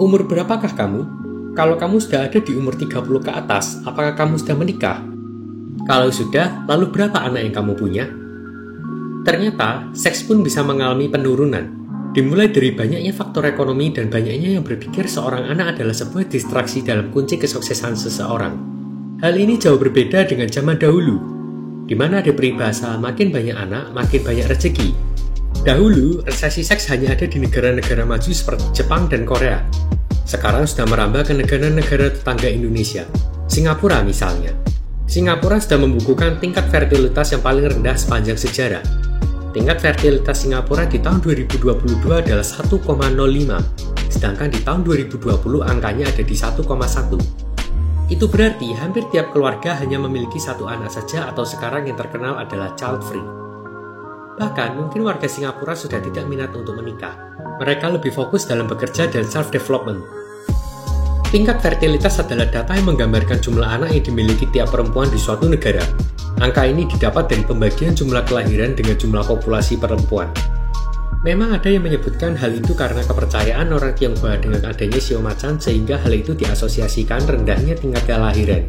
Umur berapakah kamu? Kalau kamu sudah ada di umur 30 ke atas, apakah kamu sudah menikah? Kalau sudah, lalu berapa anak yang kamu punya? Ternyata, seks pun bisa mengalami penurunan. Dimulai dari banyaknya faktor ekonomi dan banyaknya yang berpikir seorang anak adalah sebuah distraksi dalam kunci kesuksesan seseorang. Hal ini jauh berbeda dengan zaman dahulu, di mana ada peribahasa makin banyak anak, makin banyak rezeki. Dahulu, resesi seks hanya ada di negara-negara maju seperti Jepang dan Korea. Sekarang sudah merambah ke negara-negara tetangga Indonesia, Singapura misalnya. Singapura sudah membukukan tingkat fertilitas yang paling rendah sepanjang sejarah. Tingkat fertilitas Singapura di tahun 2022 adalah 1,05, sedangkan di tahun 2020 angkanya ada di 1,1. Itu berarti hampir tiap keluarga hanya memiliki satu anak saja atau sekarang yang terkenal adalah child free. Bahkan mungkin warga Singapura sudah tidak minat untuk menikah. Mereka lebih fokus dalam bekerja dan self-development. Tingkat fertilitas adalah data yang menggambarkan jumlah anak yang dimiliki tiap perempuan di suatu negara. Angka ini didapat dari pembagian jumlah kelahiran dengan jumlah populasi perempuan. Memang ada yang menyebutkan hal itu karena kepercayaan orang Tionghoa dengan adanya shio macan sehingga hal itu diasosiasikan rendahnya tingkat kelahiran.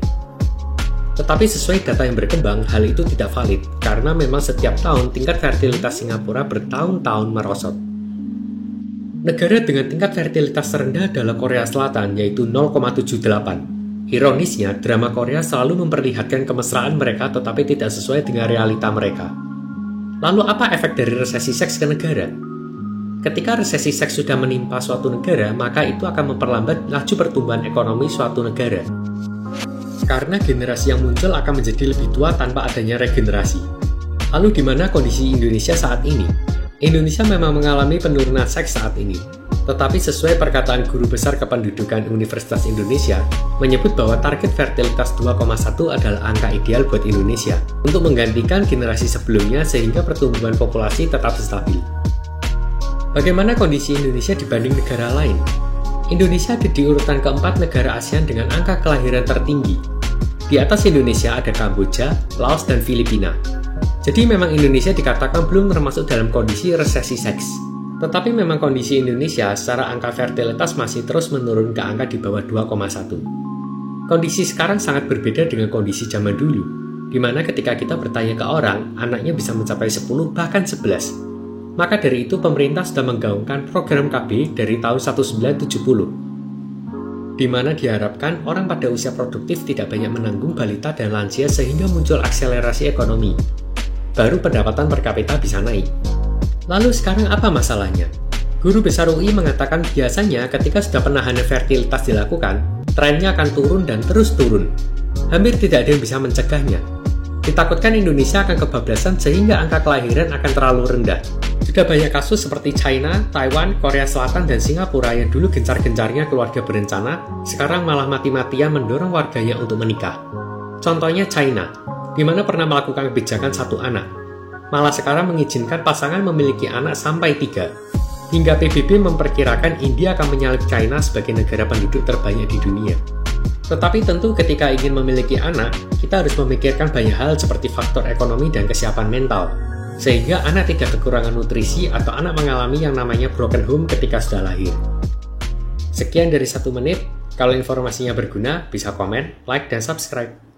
Tetapi sesuai data yang berkembang, hal itu tidak valid karena memang setiap tahun tingkat fertilitas Singapura bertahun-tahun merosot. Negara dengan tingkat fertilitas terendah adalah Korea Selatan, yaitu 0,78. Ironisnya, drama Korea selalu memperlihatkan kemesraan mereka tetapi tidak sesuai dengan realita mereka. Lalu apa efek dari resesi seks ke negara? Ketika resesi seks sudah menimpa suatu negara, maka itu akan memperlambat laju pertumbuhan ekonomi suatu negara. Karena generasi yang muncul akan menjadi lebih tua tanpa adanya regenerasi. Lalu di mana kondisi Indonesia saat ini? Indonesia memang mengalami penurunan seks saat ini, tetapi sesuai perkataan Guru Besar Kependudukan Universitas Indonesia, menyebut bahwa target fertilitas 2,1 adalah angka ideal buat Indonesia untuk menggantikan generasi sebelumnya sehingga pertumbuhan populasi tetap stabil. Bagaimana kondisi Indonesia dibanding negara lain? Indonesia ada di urutan keempat negara ASEAN dengan angka kelahiran tertinggi. Di atas Indonesia ada Kamboja, Laos, dan Filipina. Jadi memang Indonesia dikatakan belum termasuk dalam kondisi resesi seks. Tetapi memang kondisi Indonesia secara angka fertilitas masih terus menurun ke angka di bawah 2,1. Kondisi sekarang sangat berbeda dengan kondisi zaman dulu, di mana ketika kita bertanya ke orang, anaknya bisa mencapai 10 bahkan 11. Maka dari itu pemerintah sudah menggaungkan program KB dari tahun 1970, di mana diharapkan orang pada usia produktif tidak banyak menanggung balita dan lansia sehingga muncul akselerasi ekonomi. Baru pendapatan per kapita bisa naik. Lalu sekarang apa masalahnya? Guru Besar UI mengatakan biasanya ketika sudah penahanan fertilitas dilakukan, trennya akan turun dan terus turun. Hampir tidak ada yang bisa mencegahnya. Ditakutkan Indonesia akan kebablasan sehingga angka kelahiran akan terlalu rendah. Sudah banyak kasus seperti China, Taiwan, Korea Selatan, dan Singapura yang dulu gencar-gencarnya keluarga berencana, sekarang malah mati-matian mendorong warganya untuk menikah. Contohnya China, di mana pernah melakukan kebijakan satu anak. Malah sekarang mengizinkan pasangan memiliki anak sampai 3. Hingga PBB memperkirakan India akan menyalip China sebagai negara penduduk terbanyak di dunia. Tetapi tentu ketika ingin memiliki anak, kita harus memikirkan banyak hal seperti faktor ekonomi dan kesiapan mental. Sehingga anak tidak kekurangan nutrisi atau anak mengalami yang namanya broken home ketika sudah lahir. Sekian dari 1 menit. Kalau informasinya berguna, bisa komen, like, dan subscribe.